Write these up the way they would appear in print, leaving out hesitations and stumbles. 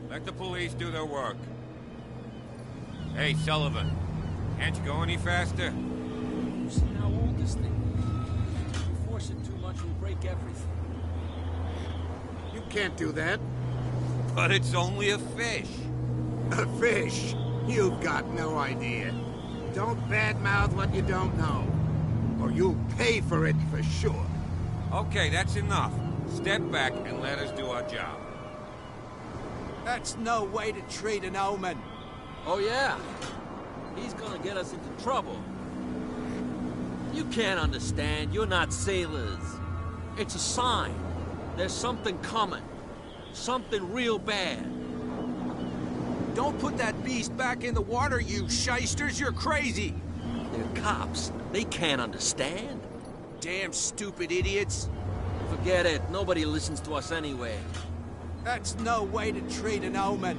Let the police do their work. Hey, Sullivan. Can't you go any faster? You see how old this thing is? If you force it too much, you'll break everything. You can't do that. But it's only a fish. A fish? You've got no idea. Don't badmouth what you don't know. Or you'll pay for it for sure. Okay, that's enough. Step back and let us do our job. That's no way to treat an omen. Oh, yeah? He's gonna get us into trouble. You can't understand. You're not sailors. It's a sign. There's something coming. Something real bad. Don't put that beast back in the water, you shysters. You're crazy. They're cops. They can't understand. Damn stupid idiots. Forget it. Nobody listens to us anyway. That's no way to treat an omen.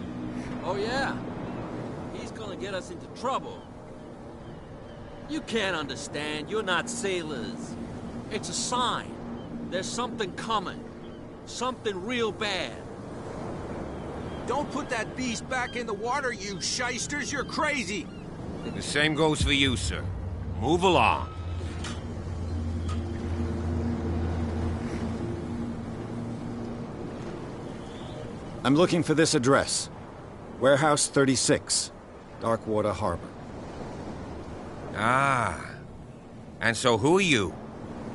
Oh, yeah? He's gonna get us into trouble. You can't understand. You're not sailors. It's a sign. There's something coming. Something real bad. Don't put that beast back in the water, you shysters. You're crazy. The same goes for you, sir. Move along. I'm looking for this address. Warehouse 36, Darkwater Harbor. Ah. And so who are you?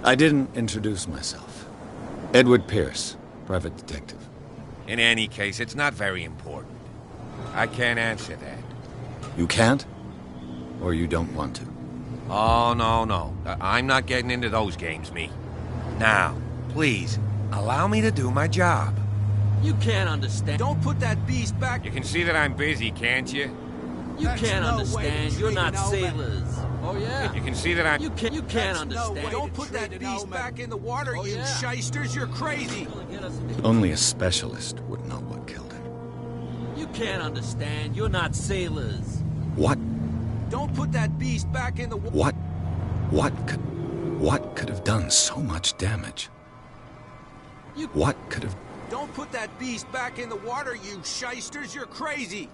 I didn't introduce myself. Edward Pierce, private detective. In any case, it's not very important. I can't answer that. You can't? Or you don't want to? Oh, no. I'm not getting into those games, me. Now, please, allow me to do my job. You can't understand. Don't put that beast back. You can see that I'm busy, can't you? You can't no understand. You're not sailors. Oh, yeah? You can see that I'm... You can't understand. Don't put that beast back in the water, you shysters. You're crazy. Only a specialist would know what killed him. You can't understand. You're not sailors. What? Don't put that beast back in the water. What could have done so much damage? What could have... Don't put that beast back in the water, you shysters. You're crazy.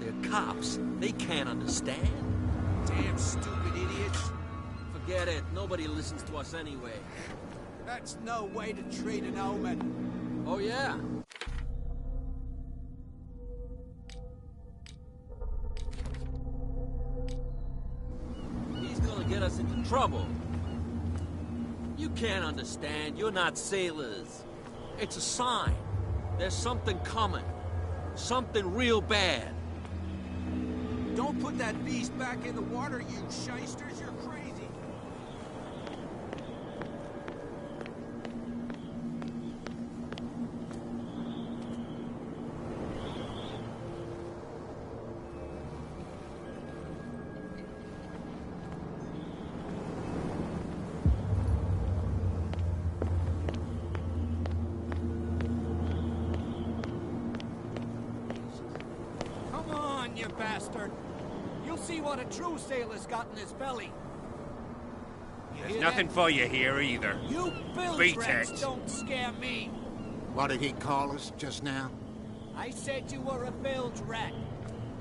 They're cops. They can't understand. Damn stupid idiots. Forget it. Nobody listens to us anyway. That's no way to treat an omen. Oh, yeah? He's gonna get us into trouble. You can't understand. You're not sailors. It's a sign. There's something coming. Something real bad. Don't put that beast back in the water, you shysters. You're crazy. Come on, you bastard. You'll see what a true sailor's got in his belly. There's nothing for you here either. You bilge rats don't scare me. What did he call us just now? I said you were a bilge rat.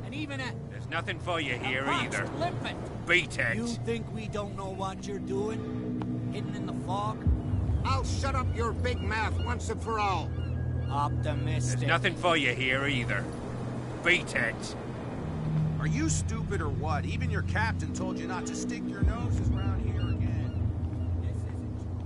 And even a... There's nothing for you here boxed either. limpet. Beat it. You think we don't know what you're doing? Hidden in the fog? I'll shut up your big mouth once and for all. Optimistic. There's nothing for you here either. Beat it. Are you stupid or what? Even your captain told you not to stick your noses around here again. This isn't true.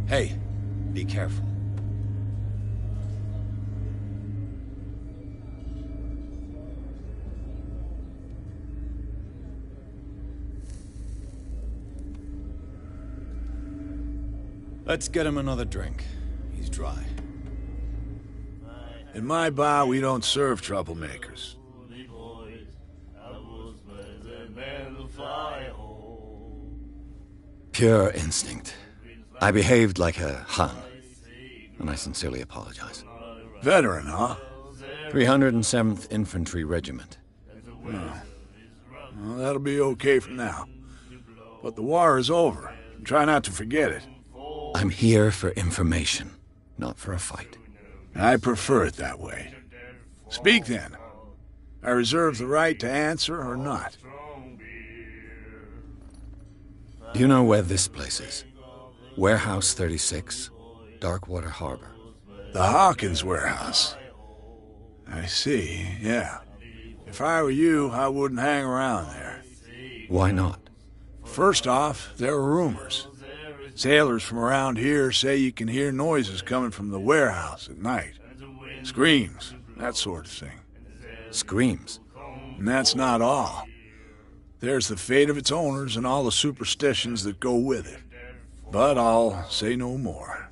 Hey, be careful. Let's get him another drink. He's dry. In my bar, we don't serve troublemakers. Pure instinct. I behaved like a Hun, and I sincerely apologize. Veteran, huh? 307th Infantry Regiment. Well, that'll be okay for now. But the war is over. Try not to forget it. I'm here for information, not for a fight. I prefer it that way. Speak then. I reserve the right to answer or not. Do you know where this place is? Warehouse 36, Darkwater Harbor. The Hawkins warehouse. I see, yeah. If I were you, I wouldn't hang around there. Why not? First off, there are rumors. Sailors from around here say you can hear noises coming from the warehouse at night. Screams, that sort of thing. Screams? And that's not all. There's the fate of its owners and all the superstitions that go with it. But I'll say no more.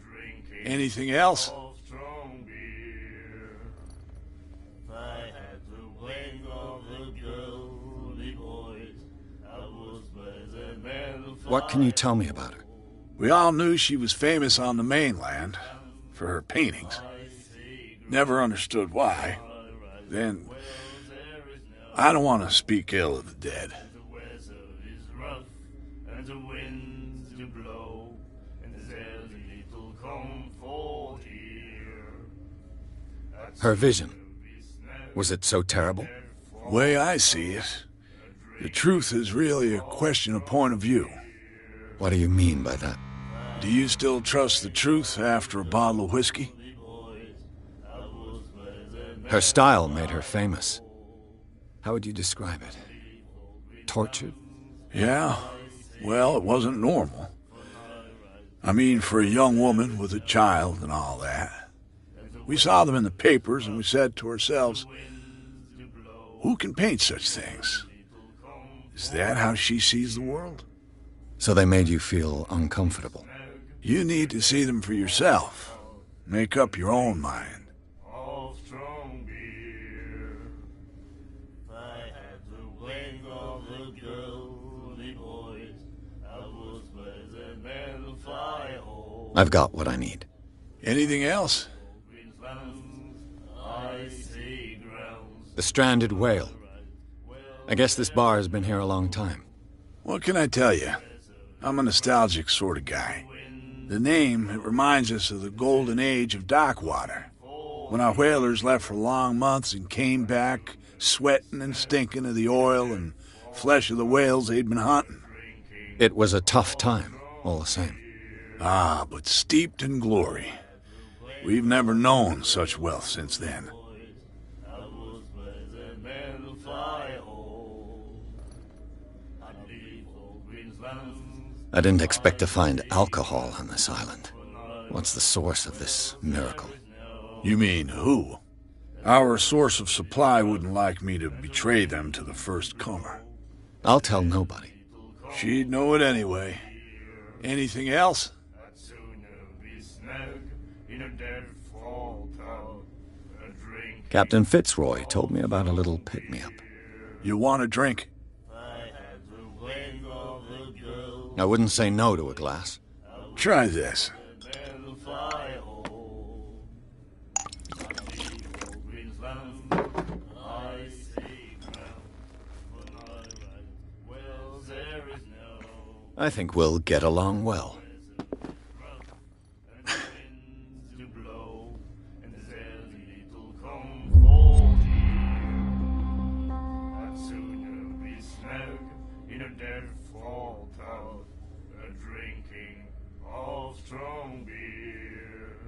Anything else? What can you tell me about her? We all knew she was famous on the mainland for her paintings. Never understood why. Then, I don't want to speak ill of the dead. Her vision. Was it so terrible? Way I see it, the truth is really a question of point of view. What do you mean by that? Do you still trust the truth after a bottle of whiskey? Her style made her famous. How would you describe it? Tortured? Yeah. Well, it wasn't normal. I mean, for a young woman with a child and all that. We saw them in the papers and we said to ourselves, who can paint such things? Is that how she sees the world? So they made you feel uncomfortable? You need to see them for yourself. Make up your own mind. Of strong beer. I had the wing of the girly boys. I was by the man of fire. I've got what I need. Anything else? I see grounds. The stranded whale. I guess this bar has been here a long time. What can I tell you? I'm a nostalgic sort of guy. The name, it reminds us of the golden age of dockwater, when our whalers left for long months and came back sweating and stinking of the oil and flesh of the whales they'd been hunting. It was a tough time, all the same. Ah, but steeped in glory. We've never known such wealth since then. I was by the man of fire. I leave all Queensland. I didn't expect to find alcohol on this island. What's the source of this miracle? You mean who? Our source of supply wouldn't like me to betray them to the first comer. I'll tell nobody. She'd know it anyway. Anything else? I'd sooner be snug in a dead fall town. A drink. Captain Fitzroy told me about a little pick-me-up. You want a drink? I had the wing of the girl. I wouldn't say no to a glass. Try this. Man of fire. I leave all Queensland. I see ground. When I ride, well, there is no. I think we'll get along well. And the winds do blow, and there's little comfort here. I'd sooner be snug in a dead fall town, a drinking of strong beer.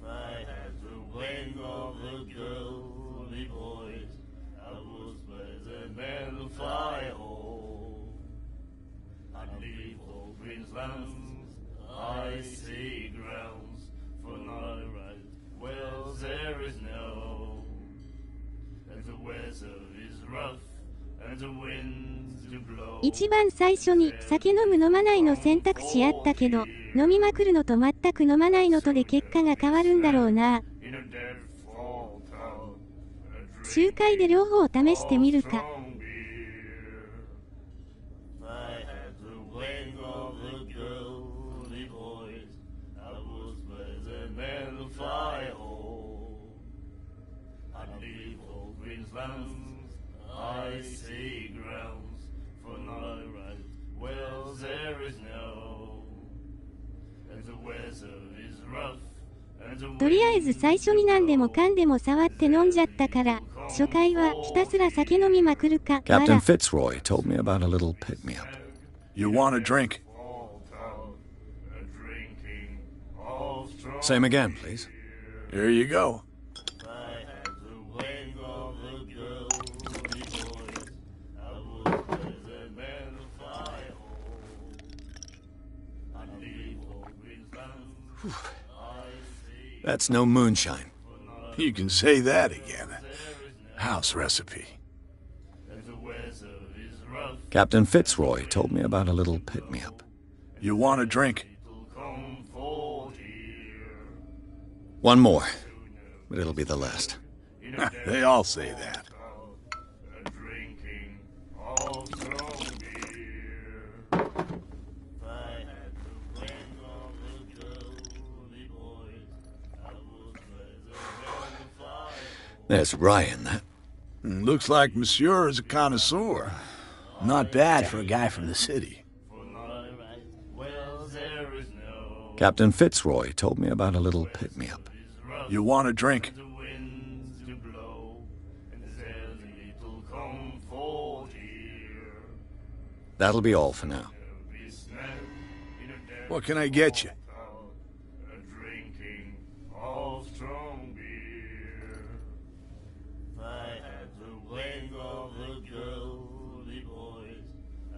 I had the wing of the girly boys. I was by the man of fire. I leave all Queensland. I see grounds for not right. Well, there is no. And the weather is rough, and the winds do blow. 一番最初に酒飲む飲まないの選択肢あったけど、飲みまくるのと全く飲まないのとで結果が変わるんだろうな。In a dead fall town, a 集会で両方試してみるか。 strong beer. I had the wing of the girly boys. I was by the man of fire. I leave all Queensland. I see grounds for not right. Well, there is no. And the weather is rough. And the とりあえず最初に何でもかんでも触って飲んじゃったから、初回はひたすら酒飲みまくるか。わ Captain ら。 Fitzroy told me about a little pick-me-up. You want a drink? fall town, a drinking of strong. Same again, please. Here you go. I had the wing of the girly boys. I was by the man of fire. I leave all Queensland. I see That's no moonshine. You can say that again. House recipe. and the weather is rough. Captain Fitzroy told me about a little pick-me-up. You want a drink? Little comfort here. One more, but it'll be the last. In a They all say that. a drinking of strong beer. I had the wing of the girly boys. I was by the man of fire. There's rye in that. Looks like Monsieur is a connoisseur. Not bad for a guy from the city. For not right. Well, there is no. Captain Fitzroy told me about a little pick-me-up. You want a drink? The winds do blow, and there's little comfort here. That'll be all for now. Be snug in a dead What can I get you? town, a drinking of strong beer. I had the wing of the girly boys.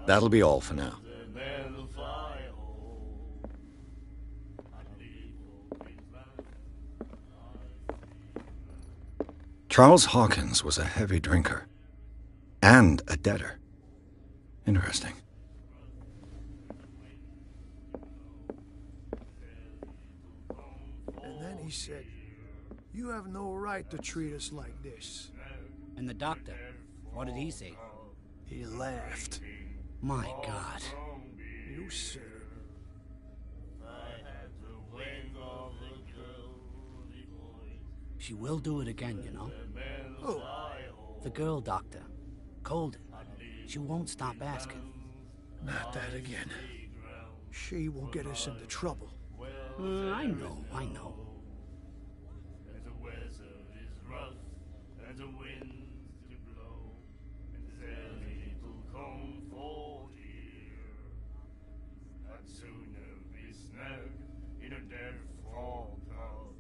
That'll be all for now. The man of fire. I leave all Queensland. Charles Hawkins was a heavy drinker. And a debtor. Interesting. he said, "You have no right to treat us like this." And the doctor, what did he say? He laughed. My God. You said it. She will do it again, you know. Who? The girl doctor. Colden. She won't stop asking. Not that again. She will get us into trouble. I know. And the weather is rough, and the winds do blow, and there's little comfort here. I'd sooner be snug in a dead fall tub,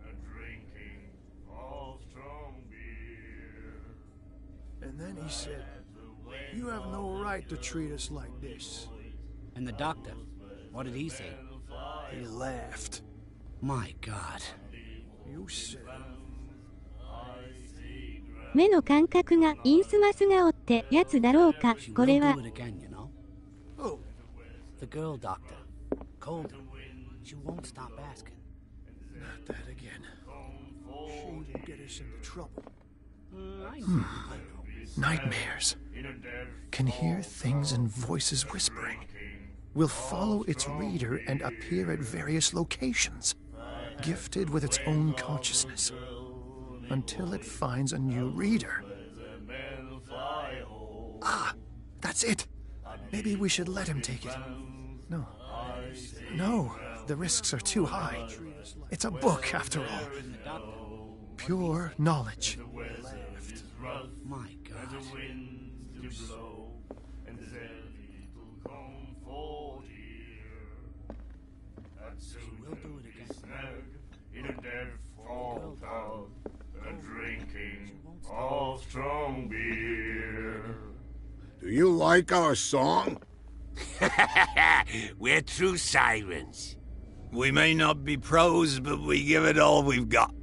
and drinking of strong beer. And then he said, "You have no right to treat us like this." And the doctor, what did he say? He laughed. My God. You said it. 目の感覚がインスマス顔ってやつだろうか、 She こ will れは。 do it again, you know. Who? The girl doctor. Colden. She won't stop asking. Not that again. She will get us into trouble. I know. Nightmares. Can hear things and voices whispering. Will follow its reader and appear at various locations, gifted with its own consciousness, until it finds a new reader. Ah, that's it. Maybe we should let him take it. No. No, the risks are too high. It's a book, after all. Pure knowledge. My God. She will do it again. Snug in a dead fall tub, and drinking of strong beer. Do you like our song? We're true sirens. We may not be pros, but we give it all we've got.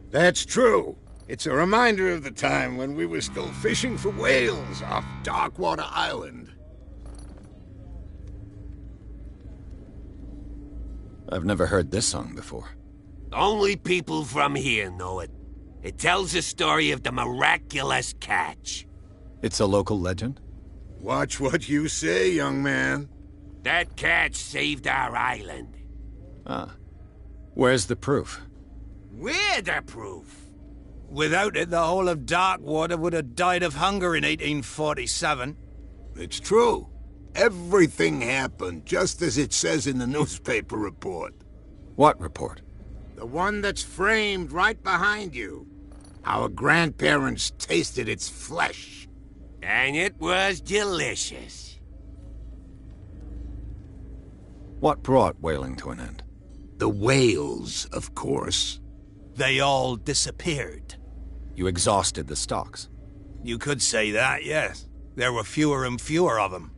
That's true. It's a reminder of the time when we were still fishing for whales off Darkwater Island. I've never heard this song before. Only people from here know it. It tells the story of the miraculous catch. It's a local legend? Watch what you say, young man. That catch saved our island. Ah. Where's the proof? We're the proof. Without it, the whole of Darkwater would have died of hunger in 1847. It's true. Everything happened just as it says in the newspaper report. What report? The one that's framed right behind you. Our grandparents tasted its flesh. And it was delicious. What brought whaling to an end? The whales, of course. They all disappeared. You exhausted the stocks. You could say that, yes. There were fewer and fewer of them.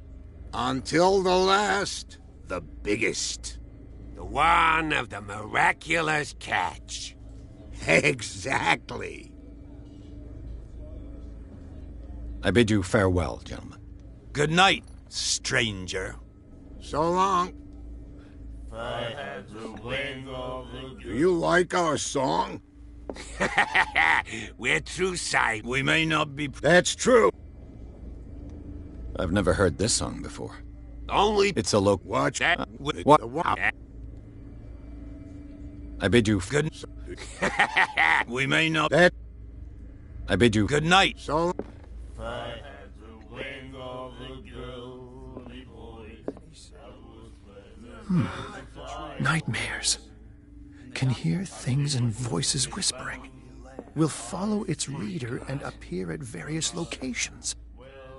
Until the last, the biggest. The one of the miraculous catch. Exactly. I bid you farewell, gentlemen. Good night, stranger. So long. I had the wing of the Do you like our song? We're true sirens. We may not be... That's true. I've never heard this song before. Only... It's a local... Watch that... What? I bid you... Good... We may not... That... I bid you... Good night. So... I had the wing of the girly voice. Nightmares. Can hear things and voices whispering. Will follow its reader and appear at various locations,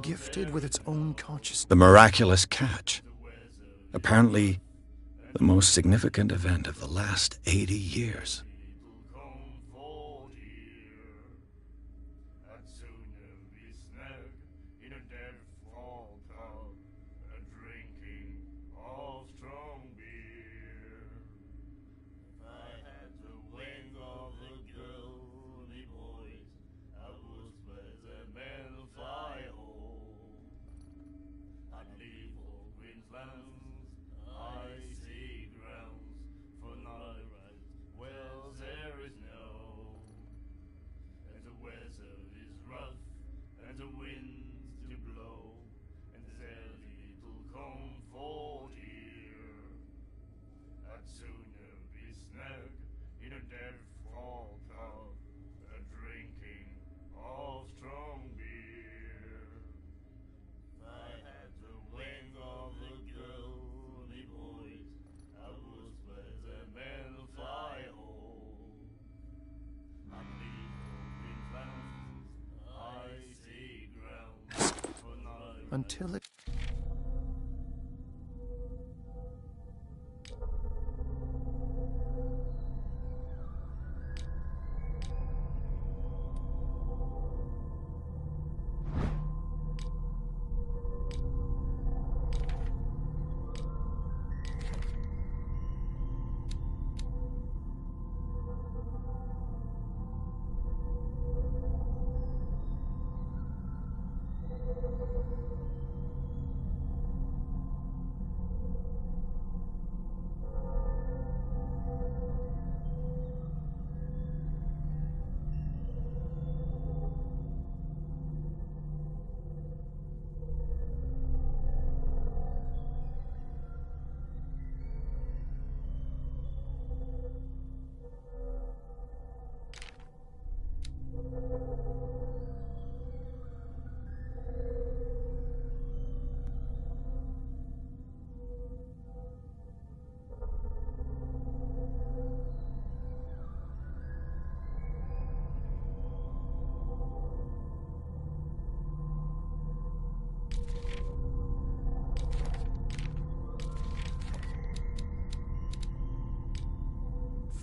gifted with its own consciousness. The miraculous catch. Apparently, the most significant event of the last 80 years. I see grounds for night, well until it...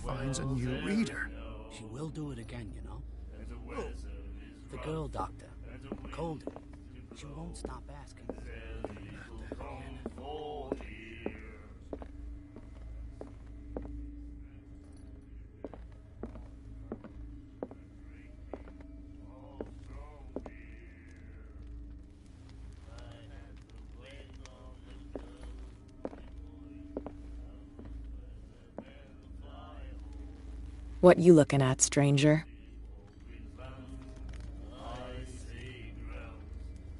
finds a new reader. She will do it again, you know? Oh, the girl doctor. Cold. She won't stop asking. What you looking at, stranger?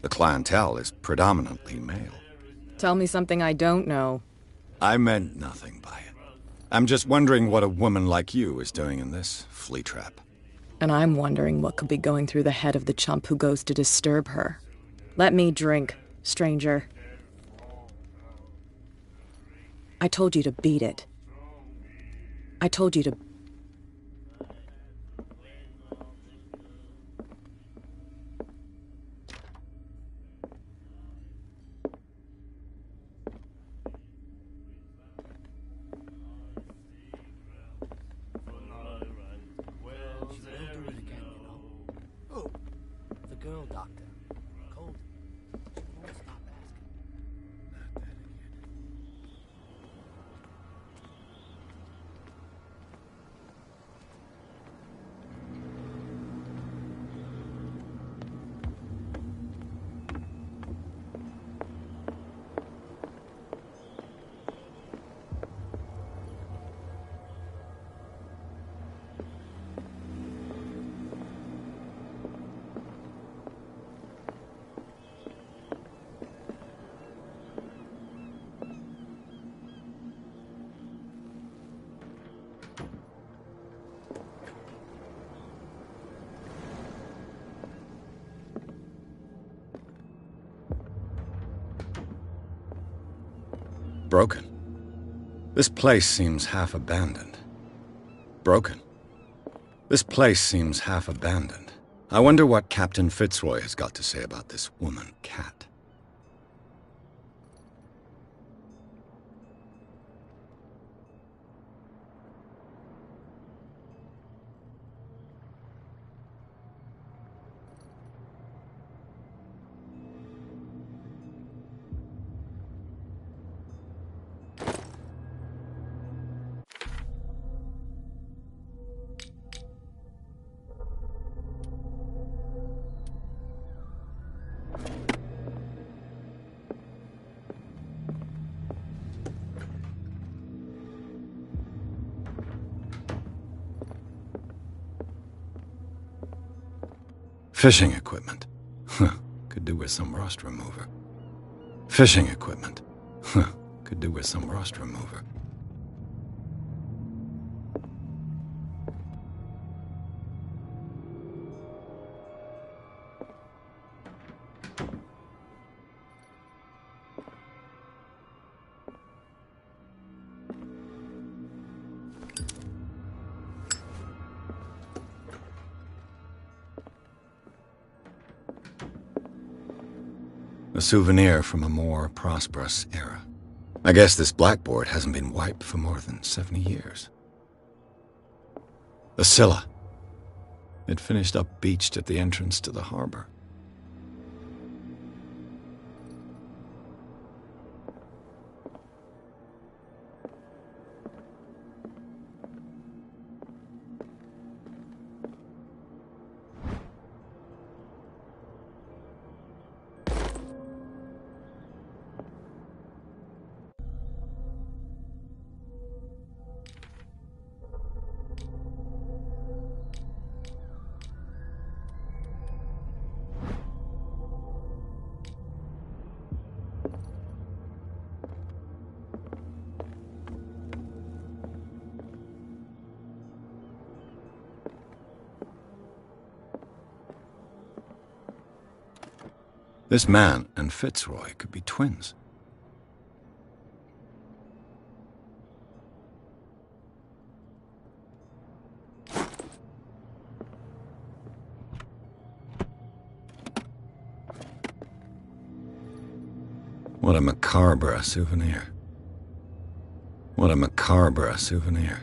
The clientele is predominantly male. Tell me something I don't know. I meant nothing by it. I'm just wondering what a woman like you is doing in this flea trap. And I'm wondering what could be going through the head of the chump who goes to disturb her. Let me drink, stranger. I told you to beat it. I told you to... Girl doctor. Cold. Won't stop asking. Not that again. Broken. This place seems half abandoned. Broken. This place seems half abandoned. I wonder what Captain Fitzroy has got to say about this woman, Cat. Fishing equipment. Huh. Could do with some rust remover. Fishing equipment. Huh. Could do with some rust remover. A souvenir from a more prosperous era. I guess this blackboard hasn't been wiped for more than 70 years. The Scylla. It finished up beached at the entrance to the harbor. This man and Fitzroy could be twins. What a macabre souvenir. What a macabre souvenir.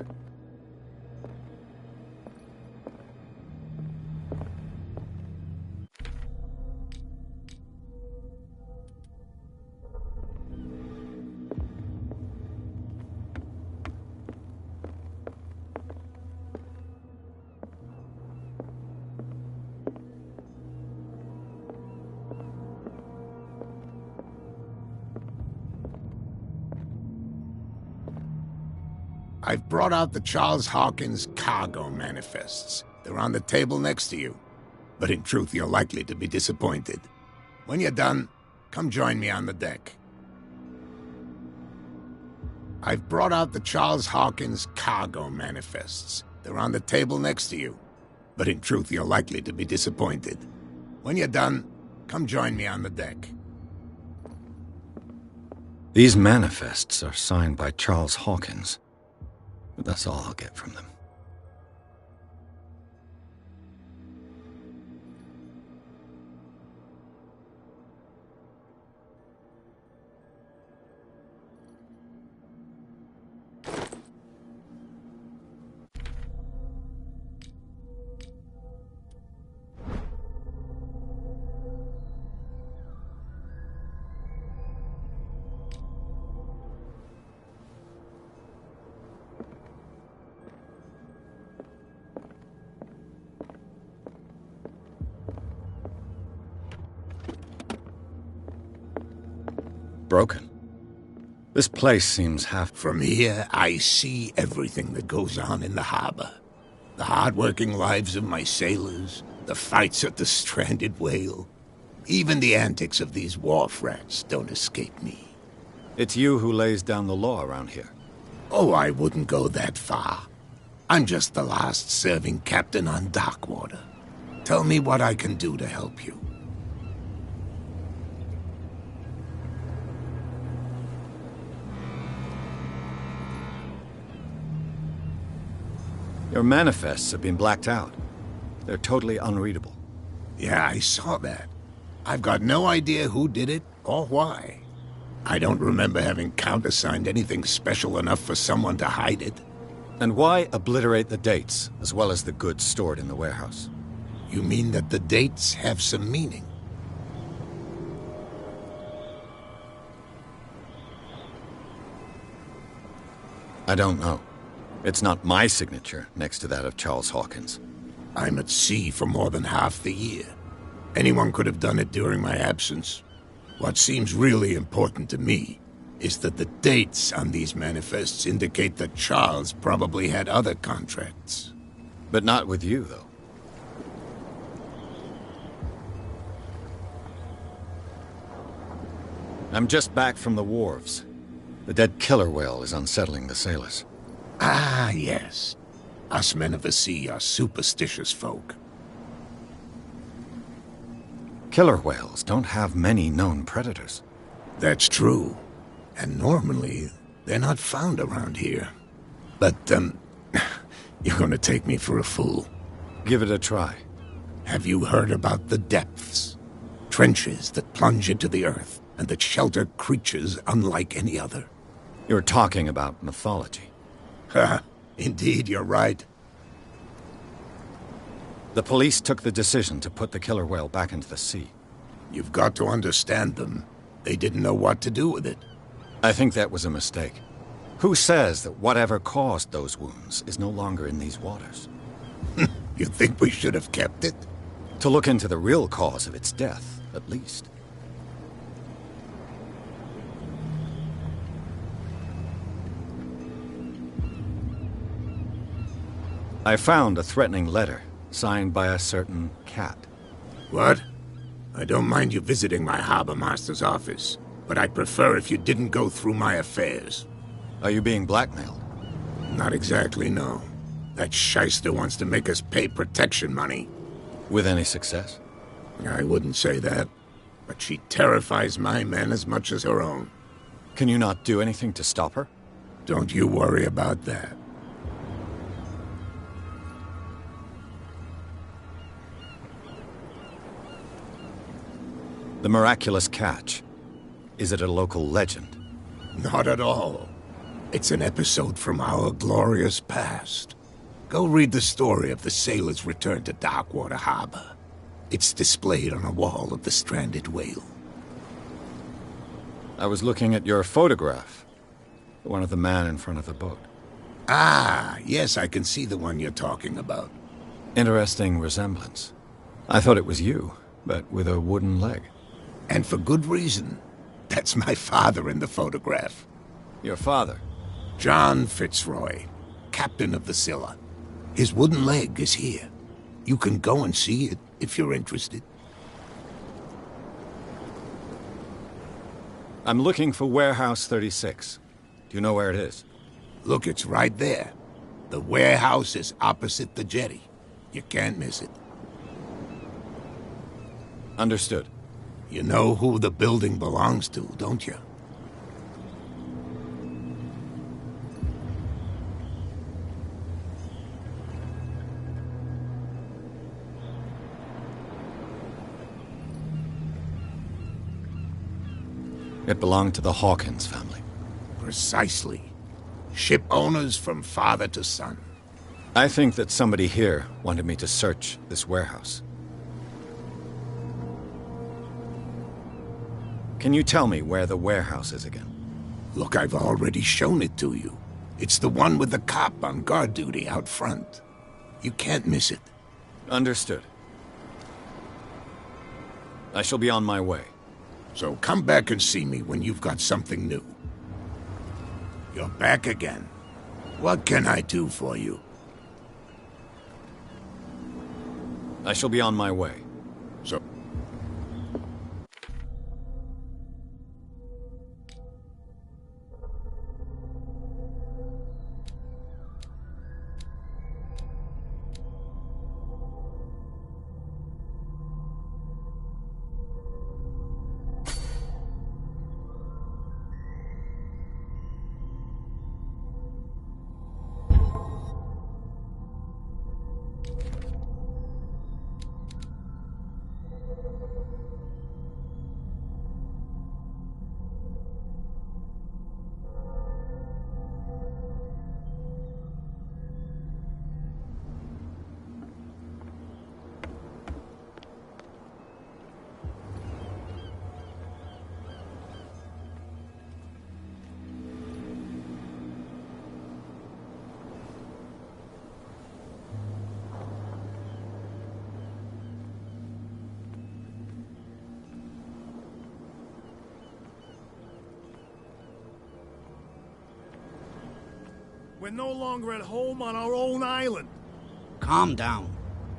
I've brought out the Charles Hawkins cargo manifests. They're on the table next to you. But in truth, you're likely to be disappointed. When you're done, come join me on the deck. I've brought out the Charles Hawkins cargo manifests. They're on the table next to you. But in truth, you're likely to be disappointed. When you're done, come join me on the deck. These manifests are signed by Charles Hawkins. But that's all I'll get from them. Broken. This place seems half... From here, I see everything that goes on in the harbor. The hard-working lives of my sailors, the fights at the stranded whale. Even the antics of these wharf rats don't escape me. It's you who lays down the law around here. Oh, I wouldn't go that far. I'm just the last serving captain on Darkwater. Tell me what I can do to help you. Your manifests have been blacked out. They're totally unreadable. Yeah, I saw that. I've got no idea who did it or why. I don't remember having countersigned anything special enough for someone to hide it. And why obliterate the dates, as well as the goods stored in the warehouse? You mean that the dates have some meaning? I don't know. It's not my signature next to that of Charles Hawkins. I'm at sea for more than half the year. Anyone could have done it during my absence. What seems really important to me is that the dates on these manifests indicate that Charles probably had other contracts. But not with you, though. I'm just back from the wharves. The dead killer whale is unsettling the sailors. Ah, yes. Us men of the sea are superstitious folk. Killer whales don't have many known predators. That's true. And normally, they're not found around here. But, you're gonna take me for a fool. Give it a try. Have you heard about the depths? Trenches that plunge into the earth and that shelter creatures unlike any other. You're talking about mythology. Ha! Indeed, you're right. The police took the decision to put the killer whale back into the sea. You've got to understand them. They didn't know what to do with it. I think that was a mistake. Who says that whatever caused those wounds is no longer in these waters? You think we should have kept it? To look into the real cause of its death, at least. I found a threatening letter, signed by a certain cat. What? I don't mind you visiting my harbor master's office, but I'd prefer if you didn't go through my affairs. Are you being blackmailed? Not exactly, no. That shyster wants to make us pay protection money. With any success? I wouldn't say that, but she terrifies my men as much as her own. Can you not do anything to stop her? Don't you worry about that. The miraculous catch. Is it a local legend? Not at all. It's an episode from our glorious past. Go read the story of the sailor's return to Darkwater Harbor. It's displayed on a wall of the stranded whale. I was looking at your photograph. The one of the man in front of the boat. Ah, yes, I can see the one you're talking about. Interesting resemblance. I thought it was you, but with a wooden leg. And for good reason. That's my father in the photograph. Your father? John Fitzroy, captain of the Scylla. His wooden leg is here. You can go and see it if you're interested. I'm looking for Warehouse 36. Do you know where it is? Look, it's right there. The warehouse is opposite the jetty. You can't miss it. Understood. You know who the building belongs to, don't you? It belonged to the Hawkins family. Precisely. Ship owners from father to son. I think that somebody here wanted me to search this warehouse. Can you tell me where the warehouse is again? Look, I've already shown it to you. It's the one with the cop on guard duty out front. You can't miss it. Understood. I shall be on my way. So come back and see me when you've got something new. You're back again. What can I do for you? I shall be on my way. So... We're no longer at home on our own island. Calm down.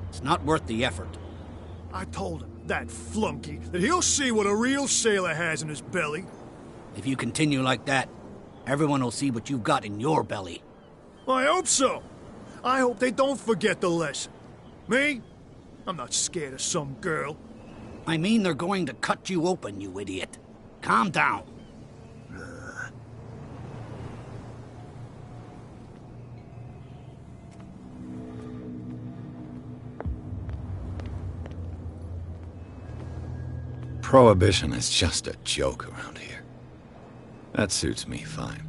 It's not worth the effort. I told him, that flunky, that he'll see what a real sailor has in his belly. If you continue like that, everyone will see what you've got in your belly. I hope so. I hope they don't forget the lesson. Me? I'm not scared of some girl. I mean they're going to cut you open, you idiot. Calm down. Prohibition is just a joke around here. That suits me fine.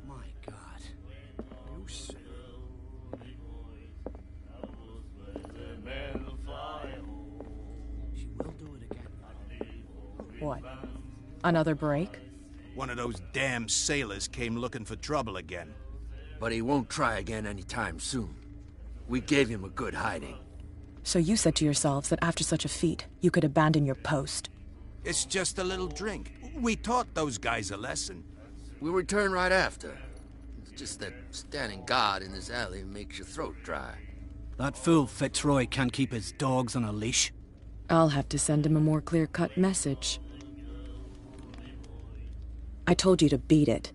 My God. You silly. She will do it again. What? Another break? One of those damn sailors came looking for trouble again. But he won't try again anytime soon. We gave him a good hiding. So you said to yourselves that after such a feat, you could abandon your post. It's just a little drink. We taught those guys a lesson. We'll return right after. It's just that standing guard in this alley makes your throat dry. That fool Fitzroy can't keep his dogs on a leash. I'll have to send him a more clear-cut message. I told you to beat it.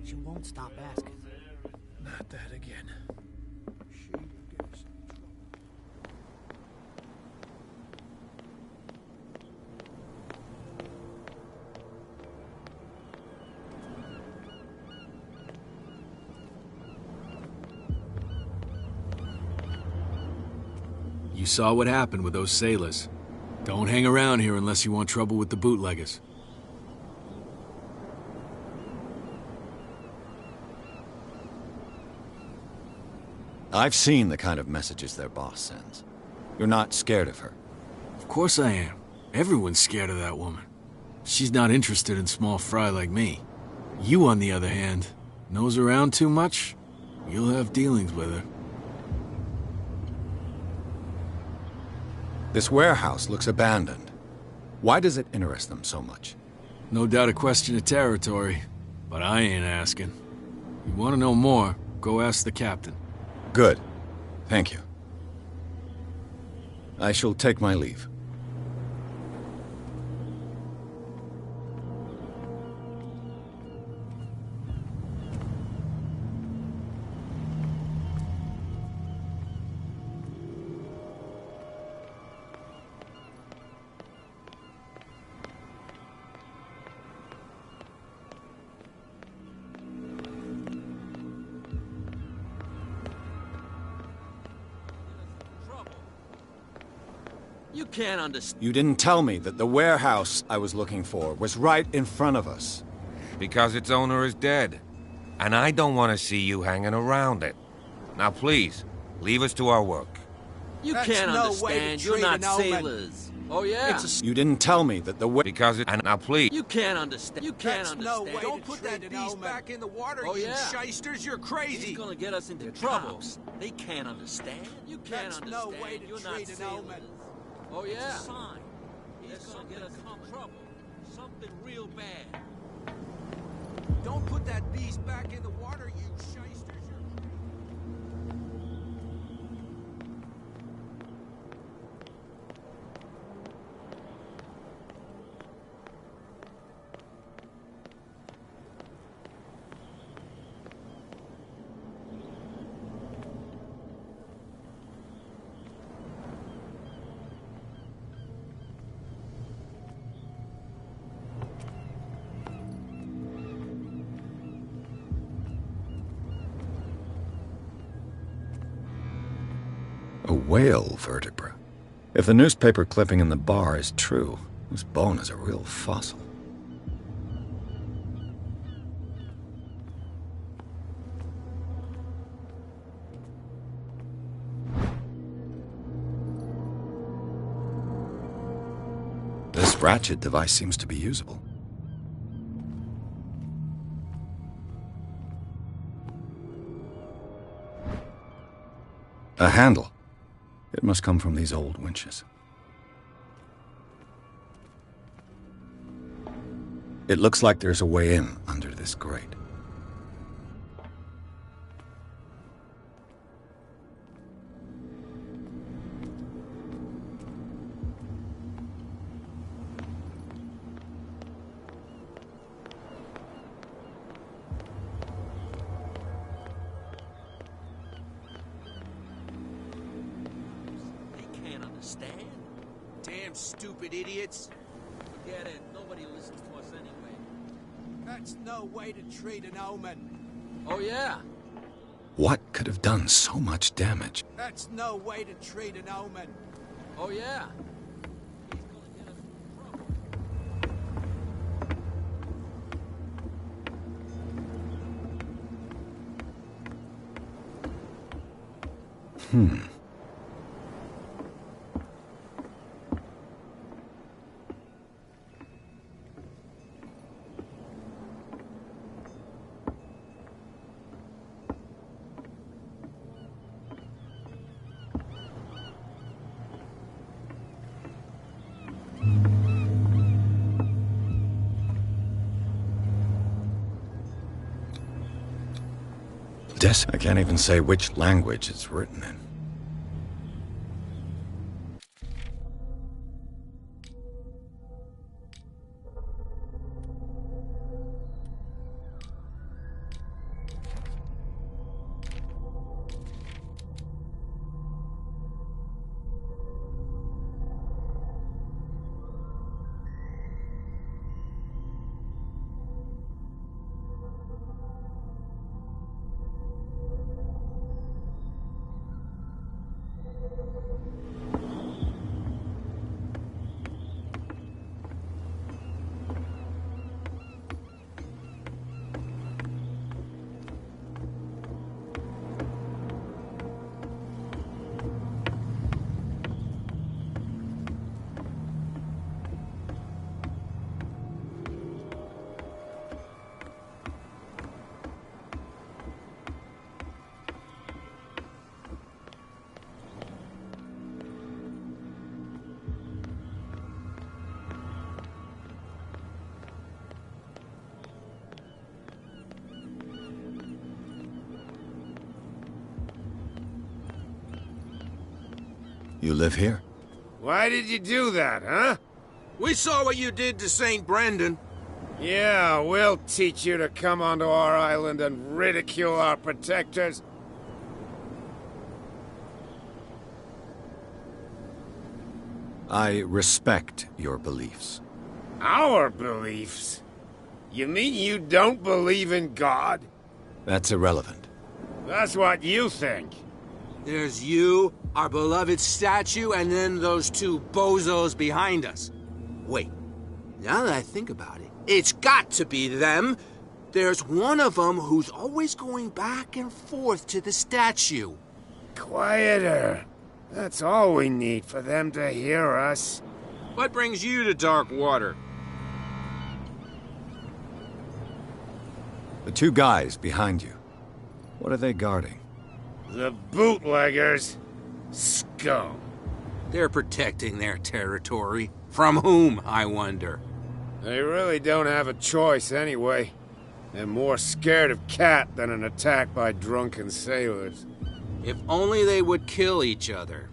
She won't stop asking. Not that again. You saw what happened with those sailors. Don't hang around here unless you want trouble with the bootleggers. I've seen the kind of messages their boss sends. You're not scared of her. Of course I am. Everyone's scared of that woman. She's not interested in small fry like me. You, on the other hand, nose around too much, you'll have dealings with her. This warehouse looks abandoned. Why does it interest them so much? No doubt a question of territory, but I ain't asking. You want to know more, go ask the captain. Good. Thank you. I shall take my leave. You can't understand. You didn't tell me that the warehouse I was looking for was right in front of us. Because its owner is dead. And I don't want to see you hanging around it. Now please, leave us to our work. You That's can't no way to understand. You're treat not an omen. sailors. Oh yeah. You didn't tell me that the Because it... And now please... You can't understand. You can't That's understand. no way Don't to put treat that an beast omen. back in the water, Oh, you yeah. shysters. You're crazy. He's gonna get us into trouble. They can't understand. You can't That's understand. no way to You're treat not an sailors. omen. Oh yeah. It's a sign. He's gonna get us into trouble. Something real bad. Don't put that beast back in the water, you shysters. A whale vertebra. If the newspaper clipping in the bar is true, this bone is a real fossil. This ratchet device seems to be usable. A handle. It must come from these old winches. It looks like there's a way in under this grate. Damn stupid idiots. Forget it. Nobody listens to us anyway. That's no way to treat an omen. Oh, yeah? What could have done so much damage? That's no way to treat an omen. Oh, yeah? I can't even say which language it's written in. You live here? Why did you do that, huh? We saw what you did to St. Brendan. Yeah, we'll teach you to come onto our island and ridicule our protectors. I respect your beliefs. Our beliefs? You mean you don't believe in God? That's irrelevant. That's what you think. There's you, our beloved statue, and then those two bozos behind us. Wait, now that I think about it, it's got to be them. There's one of them who's always going back and forth to the statue. Quieter. That's all we need for them to hear us. What brings you to Dark Water? The two guys behind you. What are they guarding? The bootleggers. Scum. They're protecting their territory. From whom, I wonder? They really don't have a choice anyway. They're more scared of Cat than an attack by drunken sailors. If only they would kill each other.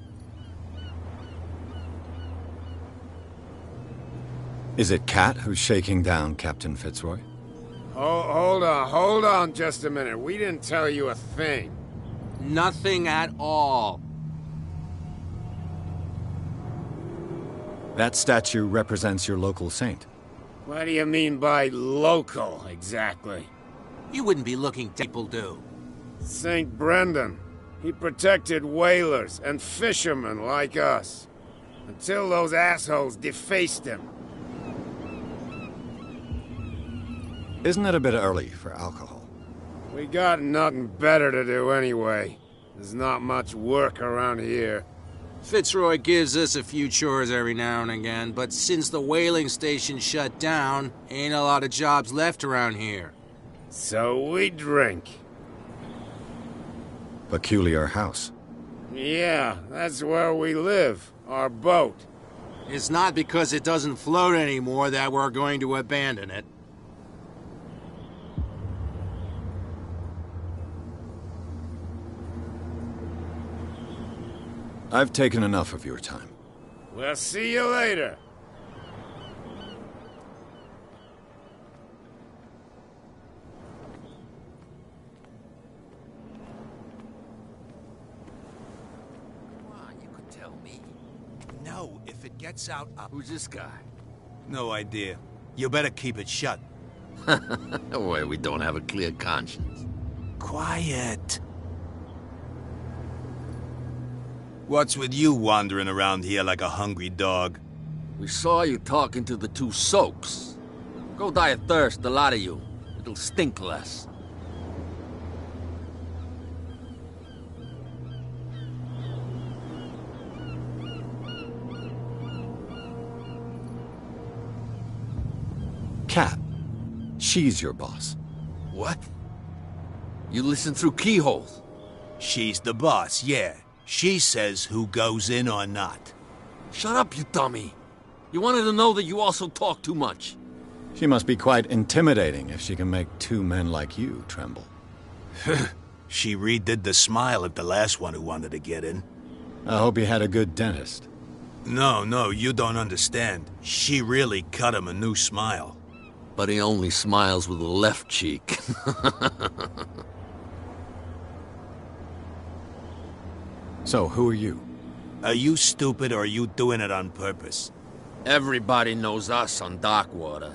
Is it Cat who's shaking down Captain Fitzroy? Hold on just a minute. We didn't tell you a thing. Nothing at all. That statue represents your local saint. What do you mean by local, exactly? You wouldn't be looking people do. St. Brendan. He protected whalers and fishermen like us. Until those assholes defaced him. Isn't it a bit early for alcohol? We got nothing better to do anyway. There's not much work around here. Fitzroy gives us a few chores every now and again, but since the whaling station shut down, ain't a lot of jobs left around here. So we drink. Peculiar house. Yeah, that's where we live. Our boat. It's not because it doesn't float anymore that we're going to abandon it. I've taken enough of your time. We'll see you later. Come on, you could tell me. No, if it gets out, Who's this guy? No idea. You better keep it shut. Well, we don't have a clear conscience. Quiet. What's with you wandering around here like a hungry dog? We saw you talking to the two soaks. Go die of thirst, the lot of you. It'll stink less. Cat. She's your boss. What? You listen through keyholes? She's the boss, yeah. She says who goes in or not. Shut up, you dummy. You wanted to know that you also talk too much. She must be quite intimidating if she can make two men like you tremble. She redid the smile at the last one who wanted to get in. I hope he had a good dentist. No, you don't understand. She really cut him a new smile. But he only smiles with the left cheek. So, who are you? Are you stupid or are you doing it on purpose? Everybody knows us on Darkwater.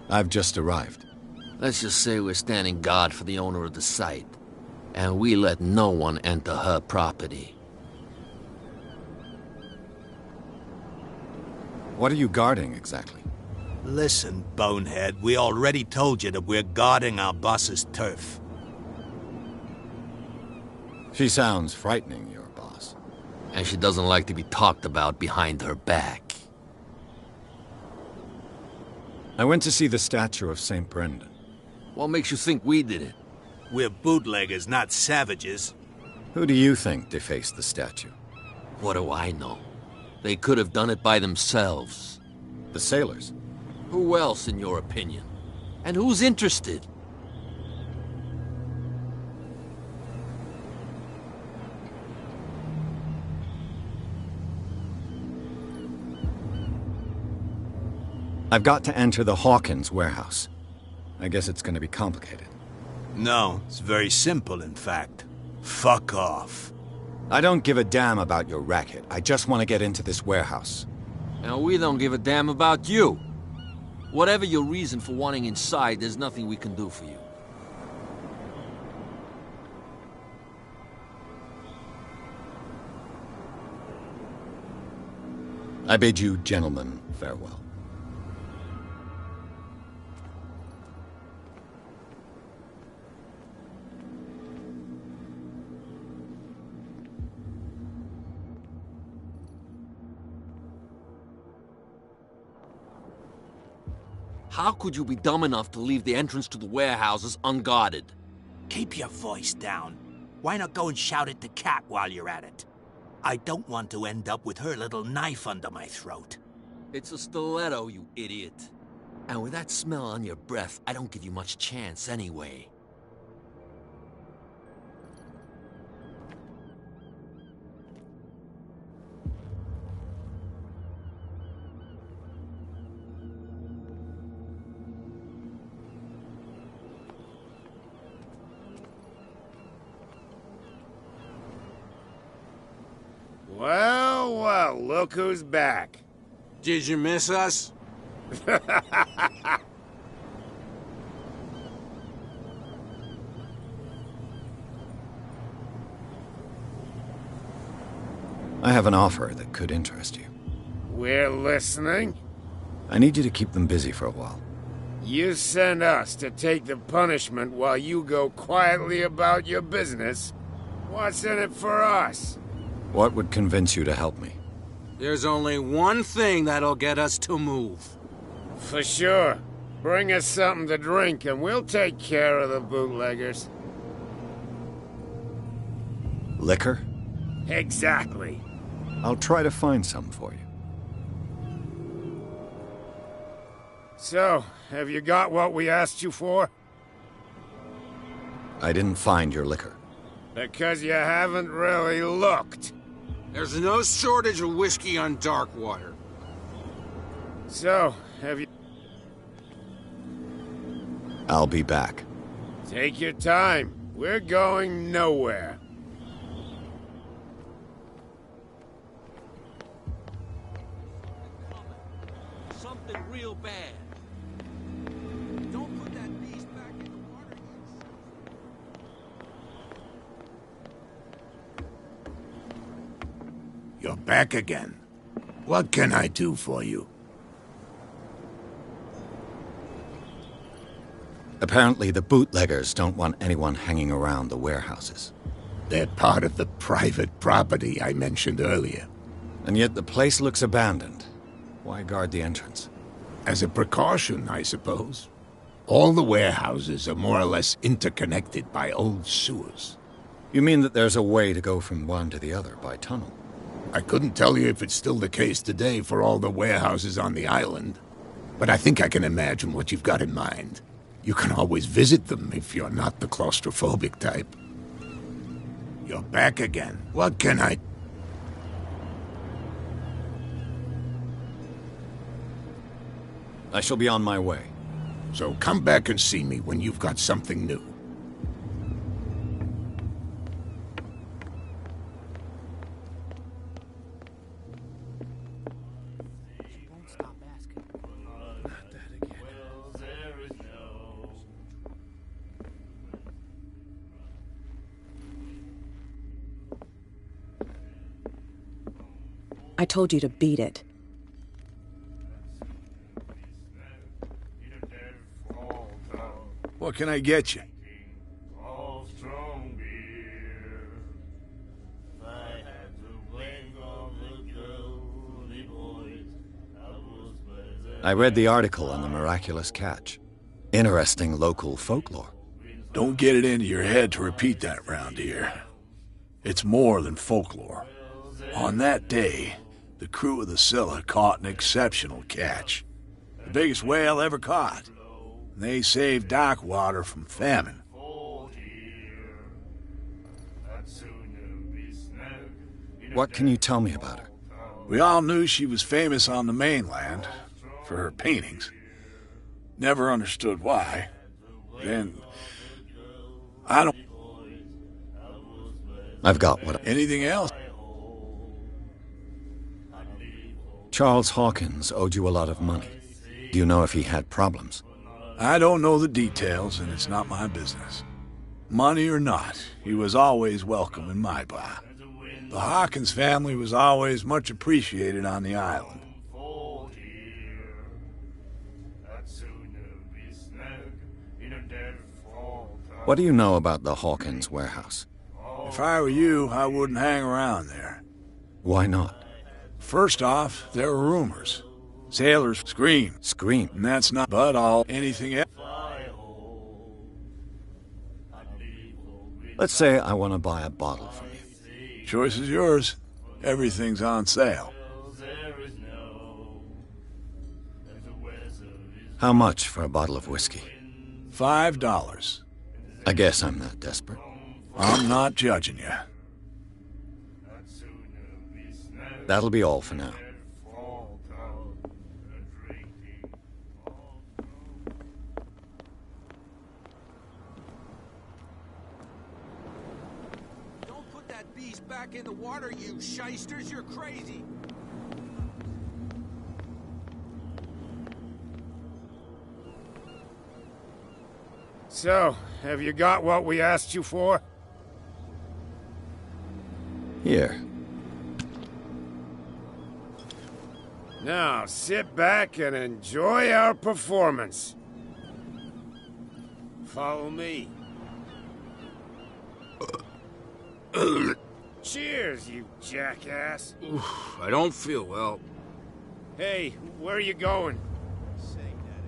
I've just arrived. Let's just say we're standing guard for the owner of the site. And we let no one enter her property. What are you guarding, exactly? Listen, bonehead, we already told you that we're guarding our boss's turf. She sounds frightening, your boss. And she doesn't like to be talked about behind her back. I went to see the statue of St. Brendan. What makes you think we did it? We're bootleggers, not savages. Who do you think defaced the statue? What do I know? They could have done it by themselves. The sailors? Who else, in your opinion? And who's interested? I've got to enter the Hawkins warehouse. I guess it's going to be complicated. No, it's very simple, in fact. Fuck off. I don't give a damn about your racket. I just want to get into this warehouse. And we don't give a damn about you. Whatever your reason for wanting inside, there's nothing we can do for you. I bid you gentlemen farewell. How could you be dumb enough to leave the entrance to the warehouses unguarded? Keep your voice down. Why not go and shout at the cat while you're at it? I don't want to end up with her little knife under my throat. It's a stiletto, you idiot. And with that smell on your breath, I don't give you much chance anyway. Well, look who's back. Did you miss us? I have an offer that could interest you. We're listening. I need you to keep them busy for a while. You send us to take the punishment while you go quietly about your business. What's in it for us? What would convince you to help me? There's only one thing that'll get us to move. For sure. Bring us something to drink and we'll take care of the bootleggers. Liquor? Exactly. I'll try to find some for you. So, have you got what we asked you for? I didn't find your liquor. Because you haven't really looked. There's no shortage of whiskey on Darkwater. So, have you... I'll be back. Take your time. We're going nowhere. Something real bad. Don't put that back again. What can I do for you? Apparently the bootleggers don't want anyone hanging around the warehouses. They're part of the private property I mentioned earlier. And yet the place looks abandoned. Why guard the entrance? As a precaution, I suppose. All the warehouses are more or less interconnected by old sewers. You mean that there's a way to go from one to the other by tunnel? I couldn't tell you if it's still the case today for all the warehouses on the island, but I think I can imagine what you've got in mind. You can always visit them if you're not the claustrophobic type. You're back again. What can I... I shall be on my way. So come back and see me when you've got something new. I told you to beat it. What can I get you? I read the article on the miraculous catch. Interesting local folklore. Don't get it into your head to repeat that round here. It's more than folklore. On that day, the crew of the Scylla caught an exceptional catch. The biggest whale ever caught. And they saved dock water from famine. What can you tell me about her? We all knew she was famous on the mainland for her paintings. Never understood why. Then, I don't... I've got what... Anything else? Charles Hawkins owed you a lot of money. Do you know if he had problems? I don't know the details, and it's not my business. Money or not, he was always welcome in my bar. The Hawkins family was always much appreciated on the island. What do you know about the Hawkins warehouse? If I were you, I wouldn't hang around there. Why not? First off, there are rumors. Sailors scream. Scream? And that's not but all anything else. Let's say I want to buy a bottle from you. Choice is yours. Everything's on sale. How much for a bottle of whiskey? $5. I guess I'm not desperate. I'm not judging you. That'll be all for now. Don't put that beast back in the water, you shysters. You're crazy. So, have you got what we asked you for? Here. Now, sit back and enjoy our performance. Follow me. Cheers, you jackass. Oof, I don't feel well. Hey, where are you going? Say that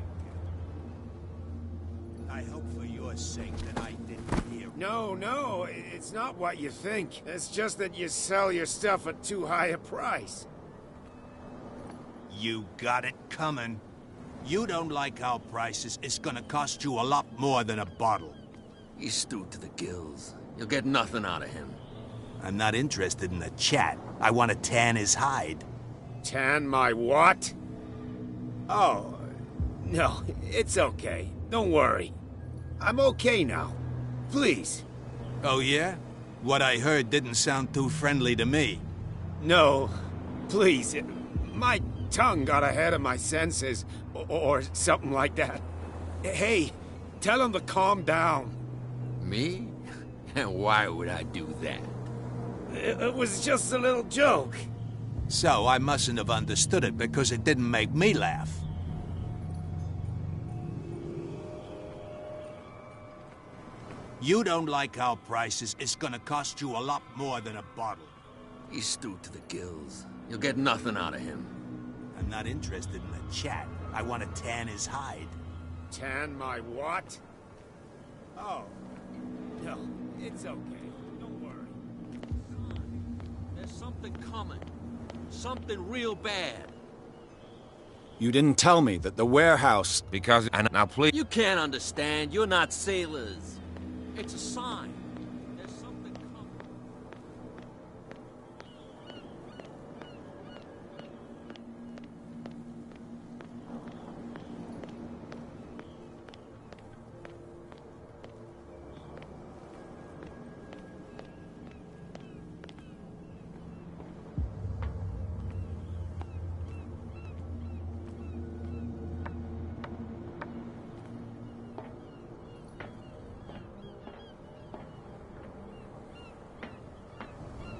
again. I hope for your sake that I didn't hear. No, it's not what you think. It's just that you sell your stuff at too high a price. You got it coming. You don't like our prices, it's gonna cost you a lot more than a bottle. He's stewed to the gills. You'll get nothing out of him. I'm not interested in the chat. I want to tan his hide. Tan my what? Oh, no, it's okay. Don't worry. I'm okay now. Please. Oh, yeah? What I heard didn't sound too friendly to me. No, please. My tongue got ahead of my senses, or something like that. Hey, tell him to calm down. Me? And why would I do that? It was just a little joke. So I mustn't have understood it because it didn't make me laugh. You don't like our prices, it's gonna cost you a lot more than a bottle. He's stewed to the gills. You'll get nothing out of him. I'm not interested in a chat. I want to tan his hide. Tan my what? Oh. No, it's okay. Don't worry. There's something coming. Something real bad. You didn't tell me that the warehouse... Because... And now please... You can't understand. You're not sailors. It's a sign. There's something coming.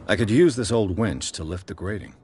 I could use this old winch to lift the grating.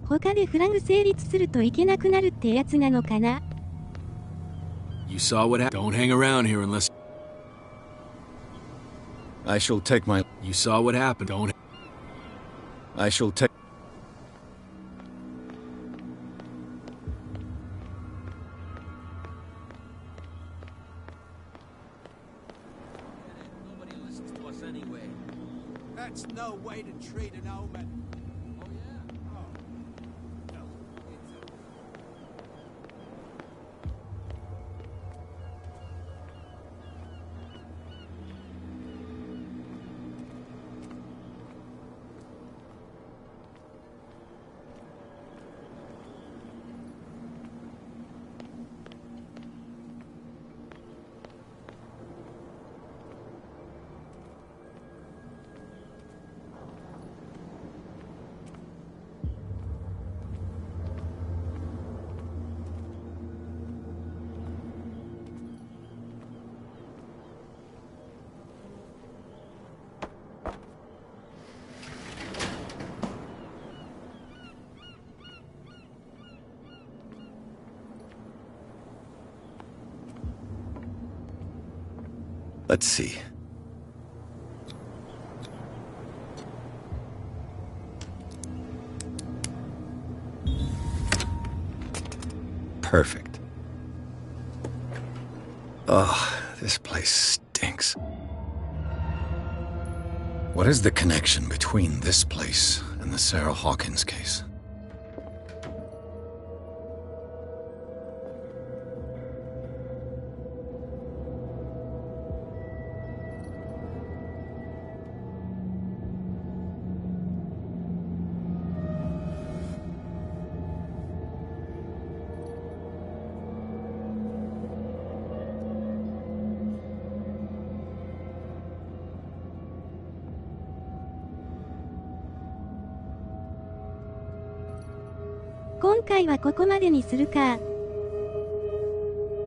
他でフラグ成立するといけなくなるってやつなのかな? You saw what happened. Don't hang around here unless... I shall take my... You saw what happened. Don't... I shall take... Nobody listens to us anyway. That's no way to treat an omen. Oh, yeah? Oh. No, it's a... Let's see. Perfect. Oh, this place stinks. What is the connection between this place and the Sarah Hawkins case?今回はここまでにするか。